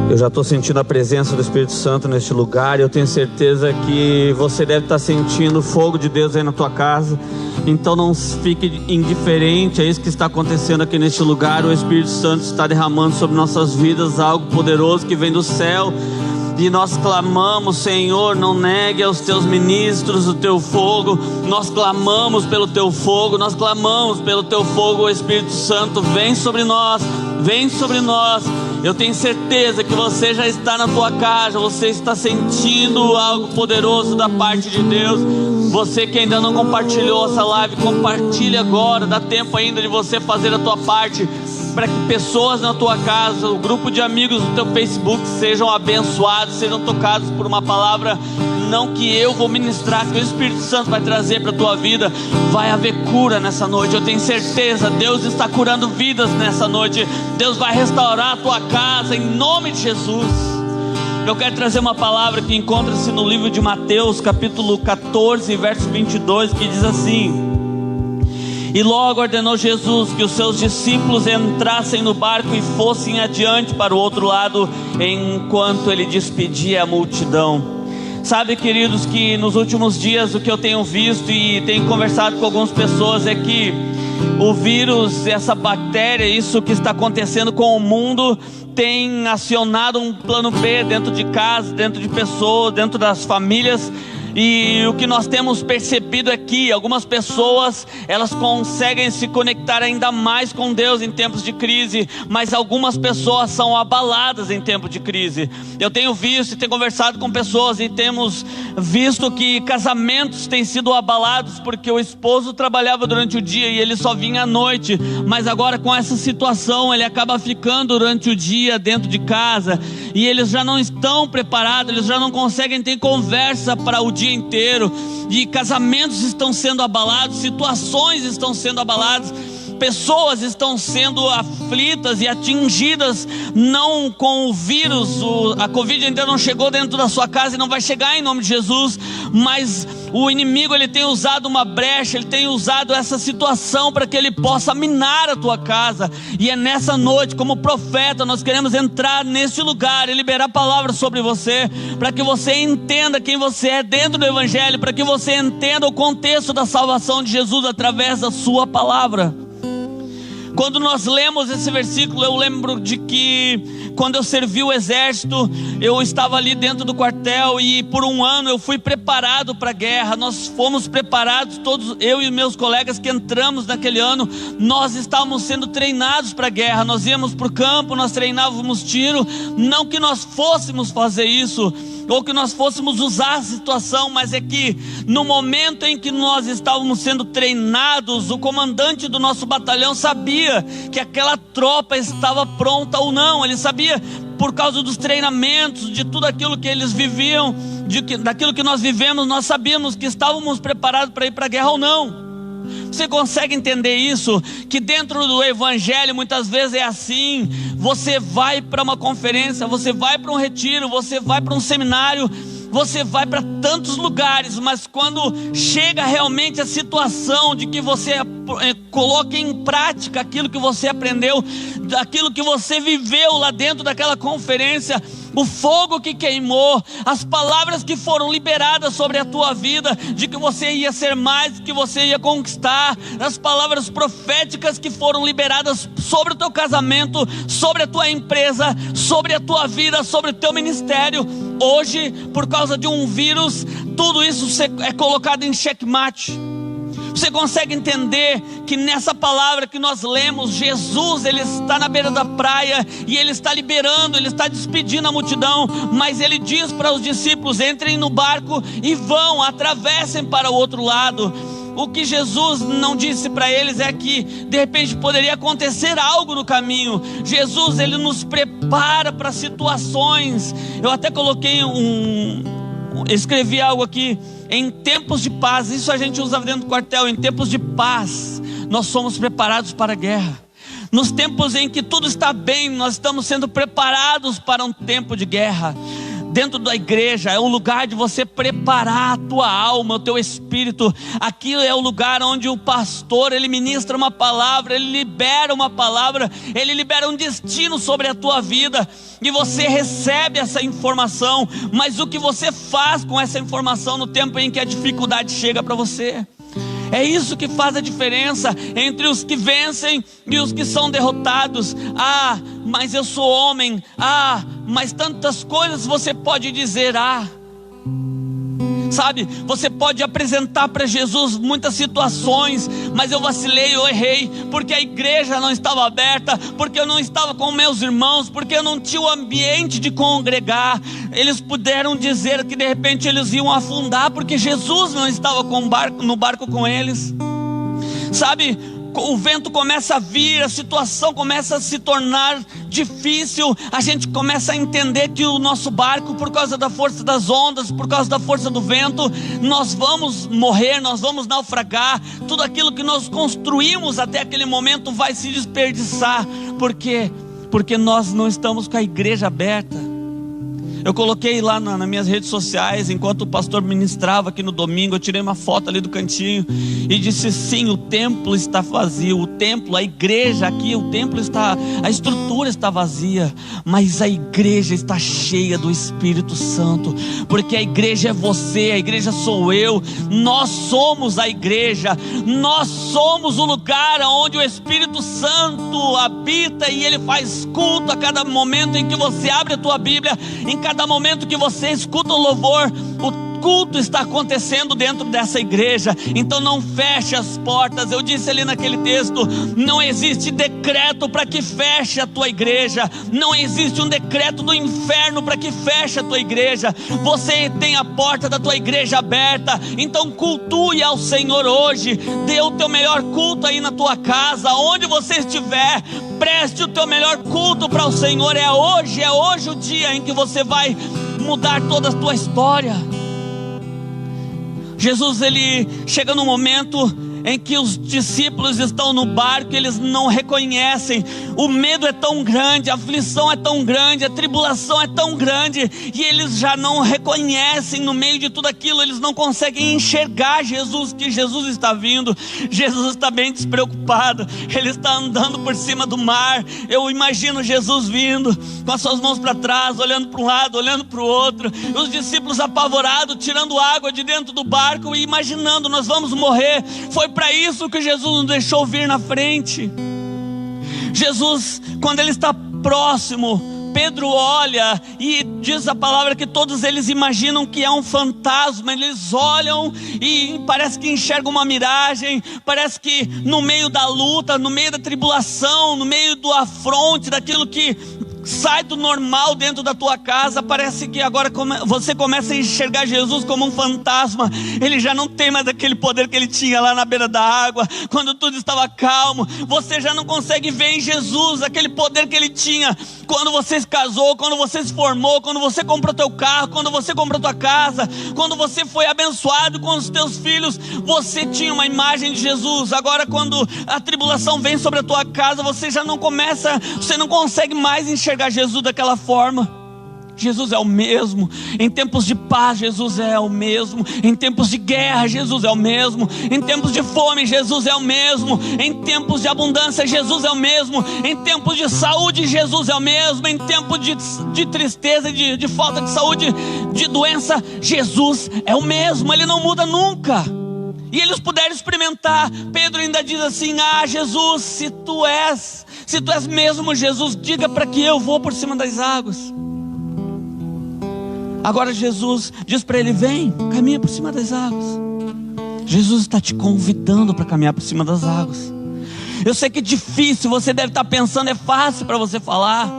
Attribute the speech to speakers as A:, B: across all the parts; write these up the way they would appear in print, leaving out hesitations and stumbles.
A: Eu já estou sentindo a presença do Espírito Santo neste lugar. Eu tenho certeza que você deve estar sentindo o fogo de Deus aí na tua casa. Então não fique indiferente a isso que está acontecendo aqui neste lugar. O Espírito Santo está derramando sobre nossas vidas algo poderoso que vem do céu. E nós clamamos: Senhor, não negue aos teus ministros o teu fogo. Nós clamamos pelo teu fogo, nós clamamos pelo teu fogo. O Espírito Santo vem sobre nós, vem sobre nós. Eu tenho certeza que você já está na tua casa, você está sentindo algo poderoso da parte de Deus. Você que ainda não compartilhou essa live, compartilhe agora, dá tempo ainda de você fazer a tua parte, para que pessoas na tua casa, o grupo de amigos do teu Facebook sejam abençoados, sejam tocados por uma palavra, não que eu vou ministrar, que o Espírito Santo vai trazer para a tua vida. Vai haver cura nessa noite, eu tenho certeza. Deus está curando vidas nessa noite. Deus vai restaurar a tua casa em nome de Jesus. Eu quero trazer uma palavra que encontra-se no livro de Mateus, capítulo 14, verso 22, que diz assim: E logo ordenou Jesus que os seus discípulos entrassem no barco e fossem adiante para o outro lado, enquanto ele despedia a multidão. Sabe, queridos, que nos últimos dias o que eu tenho visto e tenho conversado com algumas pessoas é que o vírus, essa bactéria, isso que está acontecendo com o mundo, tem acionado um plano B dentro de casa, dentro de pessoas, dentro das famílias. E o que nós temos percebido é que algumas pessoas, elas conseguem se conectar ainda mais com Deus em tempos de crise, mas algumas pessoas são abaladas em tempo de crise. Eu tenho visto e tenho conversado com pessoas e temos visto que casamentos têm sido abalados porque o esposo trabalhava durante o dia e ele só vinha à noite, mas agora com essa situação ele acaba ficando durante o dia dentro de casa e eles já não estão preparados, eles já não conseguem ter conversa para o dia inteiro, e casamentos estão sendo abalados, situações estão sendo abaladas, pessoas estão sendo aflitas e atingidas, não com o vírus, a Covid ainda não chegou dentro da sua casa e não vai chegar em nome de Jesus, mas o inimigo, ele tem usado uma brecha, ele tem usado essa situação para que ele possa minar a tua casa. E é nessa noite, como profeta, nós queremos entrar nesse lugar e liberar palavras sobre você, para que você entenda quem você é dentro do Evangelho, para que você entenda o contexto da salvação de Jesus através da sua palavra. Quando nós lemos esse versículo, eu lembro de que quando eu servi o exército, eu estava ali dentro do quartel e por um ano eu fui preparado para a guerra. Nós fomos preparados, todos, eu e meus colegas que entramos naquele ano, nós estávamos sendo treinados para a guerra. Nós íamos para o campo, nós treinávamos tiro, não que nós fôssemos fazer isso, ou que nós fôssemos usar a situação, mas é que no momento em que nós estávamos sendo treinados, o comandante do nosso batalhão sabia que aquela tropa estava pronta ou não. Ele sabia, por causa dos treinamentos, de tudo aquilo que eles viviam, daquilo que nós vivemos, nós sabíamos que estávamos preparados para ir para a guerra ou não. Você consegue entender isso? Que dentro do Evangelho muitas vezes é assim. Você vai para uma conferência, você vai para um retiro, você vai para um seminário, você vai para tantos lugares, mas quando chega realmente a situação de que você coloque em prática aquilo que você aprendeu, aquilo que você viveu lá dentro daquela conferência, o fogo que queimou, as palavras que foram liberadas sobre a tua vida, de que você ia ser mais, que você ia conquistar, as palavras proféticas que foram liberadas sobre o teu casamento, sobre a tua empresa, sobre a tua vida, sobre o teu ministério. Hoje, por causa de um vírus, tudo isso é colocado em xeque-mate. Você consegue entender que nessa palavra que nós lemos, Jesus, ele está na beira da praia e ele está liberando, ele está despedindo a multidão, mas ele diz para os discípulos: entrem no barco e vão, atravessem para o outro lado. O que Jesus não disse para eles é que de repente poderia acontecer algo no caminho. Jesus, ele nos prepara para situações. Eu até coloquei escrevi algo aqui: em tempos de paz. Isso a gente usa dentro do quartel. Em tempos de paz, nós somos preparados para a guerra. Nos tempos em que tudo está bem, nós estamos sendo preparados para um tempo de guerra. Dentro da igreja é um lugar de você preparar a tua alma, o teu espírito. Aqui é o lugar onde o pastor, ele ministra uma palavra, ele libera uma palavra, ele libera um destino sobre a tua vida, e você recebe essa informação. Mas o que você faz com essa informação no tempo em que a dificuldade chega para você? É isso que faz a diferença entre os que vencem e os que são derrotados. Ah, mas eu sou homem. Ah, mas tantas coisas você pode dizer. Sabe, você pode apresentar para Jesus muitas situações, mas eu vacilei, eu errei, porque a igreja não estava aberta, porque eu não estava com meus irmãos, porque eu não tinha o ambiente de congregar. Eles puderam dizer que de repente eles iam afundar, porque Jesus não estava no barco com eles. Sabe, o vento começa a vir, a situação começa a se tornar difícil, a gente começa a entender que o nosso barco, por causa da força das ondas, por causa da força do vento, nós vamos morrer, nós vamos naufragar. Tudo aquilo que nós construímos até aquele momento vai se desperdiçar. Por quê? Porque nós não estamos com a igreja aberta. Eu coloquei lá nas minhas redes sociais, enquanto o pastor ministrava aqui no domingo, eu tirei uma foto ali do cantinho e disse: sim, o templo está vazio, o templo, a igreja aqui, o templo está, a estrutura está vazia, mas a igreja está cheia do Espírito Santo, porque a igreja é você, a igreja sou eu, nós somos a igreja, nós somos o lugar onde o Espírito Santo habita, e ele faz culto a cada momento em que você abre a tua Bíblia, em cada momento que você escuta o louvor, o culto está acontecendo dentro dessa igreja. Então não feche as portas. Eu disse ali naquele texto, não existe decreto para que feche a tua igreja, não existe um decreto do inferno para que feche a tua igreja. Você tem a porta da tua igreja aberta, então cultue ao Senhor hoje, dê o teu melhor culto aí na tua casa, onde você estiver, preste o teu melhor culto para o Senhor. É hoje o dia em que você vai mudar toda a tua história. Jesus, ele chega num momento em que os discípulos estão no barco, eles não reconhecem, o medo é tão grande, a aflição é tão grande, a tribulação é tão grande, e eles já não reconhecem no meio de tudo aquilo, eles não conseguem enxergar Jesus, que Jesus está vindo. Jesus está bem despreocupado, ele está andando por cima do mar. Eu imagino Jesus vindo, com as suas mãos para trás, olhando para um lado, olhando para o outro, os discípulos apavorados, tirando água de dentro do barco e imaginando: nós vamos morrer. Foi para isso que Jesus nos deixou vir na frente. Jesus, quando ele está próximo, Pedro olha e diz a palavra que todos eles imaginam que é um fantasma. Eles olham e parece que enxergam uma miragem, parece que no meio da luta, no meio da tribulação, no meio do afronte, daquilo que sai do normal dentro da tua casa, parece que agora você começa a enxergar Jesus como um fantasma. Ele já não tem mais aquele poder que ele tinha lá na beira da água, quando tudo estava calmo. Você já não consegue ver em Jesus aquele poder que ele tinha quando você se casou, quando você se formou, quando você comprou teu carro, quando você comprou tua casa, quando você foi abençoado com os teus filhos. Você tinha uma imagem de Jesus. Agora, quando a tribulação vem sobre a tua casa, você não consegue mais enxergar Jesus daquela forma. Jesus é o mesmo. Em tempos de paz, Jesus é o mesmo. Em tempos de guerra, Jesus é o mesmo. Em tempos de fome, Jesus é o mesmo. Em tempos de abundância, Jesus é o mesmo. Em tempos de saúde, Jesus é o mesmo. Em tempos de tristeza, de falta de saúde, de doença, Jesus é o mesmo. Ele não muda nunca. E eles puderam experimentar. Pedro ainda diz assim: Jesus, se tu és mesmo Jesus, diga para que eu vou por cima das águas. Agora Jesus diz para ele: vem, caminha por cima das águas. Jesus está te convidando para caminhar por cima das águas. Eu sei que é difícil, você deve estar pensando, é fácil para você falar,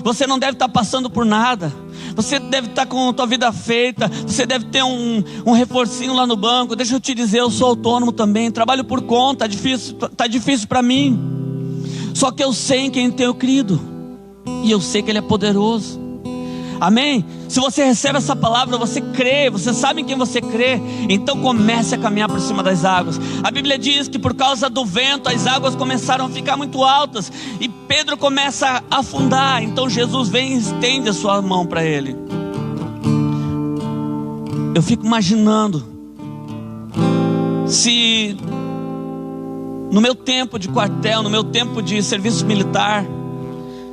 A: você não deve estar passando por nada, você deve estar com a tua vida feita, você deve ter um reforcinho lá no banco. Deixa eu te dizer, eu sou autônomo também, trabalho por conta, está difícil para mim. Só que eu sei em quem tenho crido, e eu sei que Ele é poderoso. Amém? Se você recebe essa palavra, você crê, você sabe em quem você crê, então comece a caminhar por cima das águas. A Bíblia diz que por causa do vento as águas começaram a ficar muito altas e Pedro começa a afundar. Então Jesus vem e estende a sua mão para ele. Eu fico imaginando se no meu tempo de quartel, no meu tempo de serviço militar,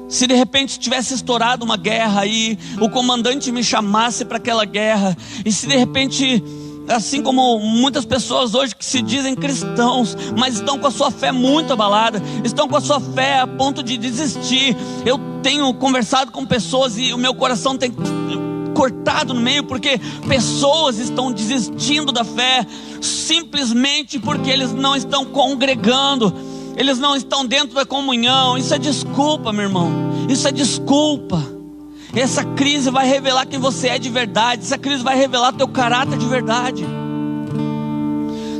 A: se de repente tivesse estourado uma guerra e o comandante me chamasse para aquela guerra, e se de repente, assim como muitas pessoas hoje que se dizem cristãos, mas estão com a sua fé muito abalada, estão com a sua fé a ponto de desistir. Eu tenho conversado com pessoas e o meu coração tem cortado no meio, porque pessoas estão desistindo da fé, simplesmente porque eles não estão congregando, eles não estão dentro da comunhão. Isso é desculpa, meu irmão, isso é desculpa. Essa crise vai revelar quem você é de verdade, essa crise vai revelar teu caráter de verdade.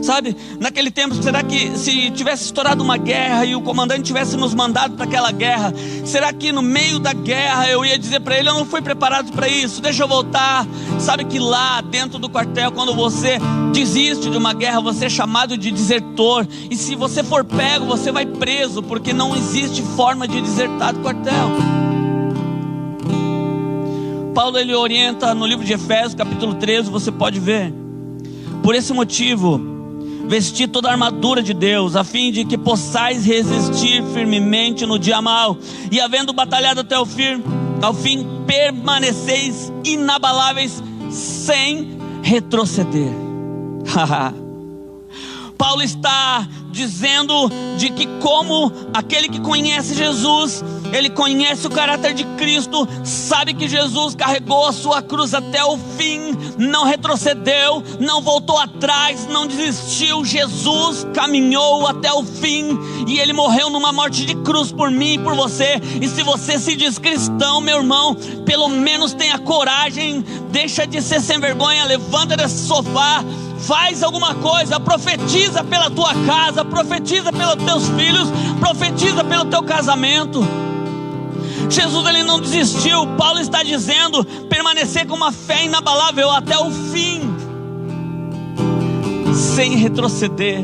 A: Sabe, naquele tempo, será que se tivesse estourado uma guerra e o comandante tivesse nos mandado para aquela guerra, será que no meio da guerra eu ia dizer para ele: eu não fui preparado para isso, deixa eu voltar? Sabe que lá dentro do quartel, quando você desiste de uma guerra, você é chamado de desertor, e se você for pego, você vai preso, porque não existe forma de desertar do quartel. Paulo, ele orienta no livro de Efésios, capítulo 13, você pode ver: por esse motivo, vestir toda a armadura de Deus, a fim de que possais resistir firmemente no dia mau, e havendo batalhado até o fim, permaneceis inabaláveis, sem retroceder. Paulo está dizendo de que, como aquele que conhece Jesus, ele conhece o caráter de Cristo, sabe que Jesus carregou a sua cruz até o fim, não retrocedeu, não voltou atrás, não desistiu. Jesus caminhou até o fim, e ele morreu numa morte de cruz por mim e por você. E se você se diz cristão, meu irmão, pelo menos tenha coragem, deixa de ser sem vergonha, levanta desse sofá, faz alguma coisa, profetiza pela tua casa, profetiza pelos teus filhos, profetiza pelo teu casamento. Jesus, ele não desistiu. Paulo está dizendo: permanecer com uma fé inabalável até o fim, sem retroceder.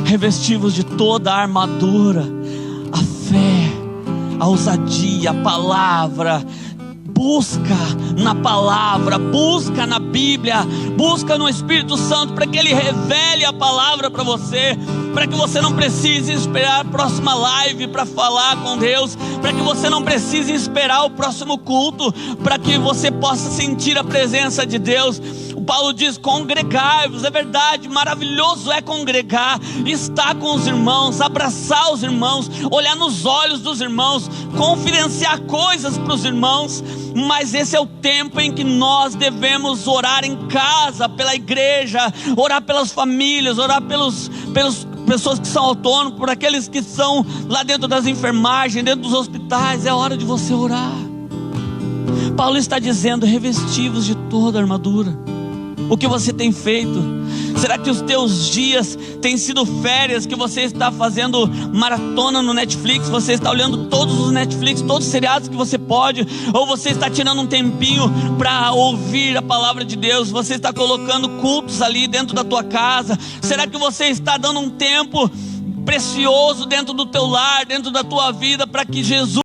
A: Revestivos de toda a armadura, a fé, a ousadia, a palavra. Busca na palavra, busca na Bíblia, busca no Espírito Santo, para que ele revele a palavra para você, para que você não precise esperar a próxima live para falar com Deus, para que você não precise esperar o próximo culto, para que você possa sentir a presença de Deus. O Paulo diz: congregai-vos. É verdade, maravilhoso é congregar, estar com os irmãos, abraçar os irmãos, olhar nos olhos dos irmãos, confidenciar coisas para os irmãos. Mas esse é o tempo em que nós devemos orar em casa, pela igreja, orar pelas famílias, orar pelas pessoas que são autônomos, por aqueles que são lá dentro das enfermagens, dentro dos hospitais. É hora de você orar. Paulo está dizendo: revestivos de toda a armadura. O que você tem feito? Será que os teus dias têm sido férias, que você está fazendo maratona no Netflix, você está olhando todos os Netflix, todos os seriados que você pode, ou você está tirando um tempinho para ouvir a palavra de Deus, você está colocando cultos ali dentro da tua casa? Será que você está dando um tempo precioso dentro do teu lar, dentro da tua vida, para que Jesus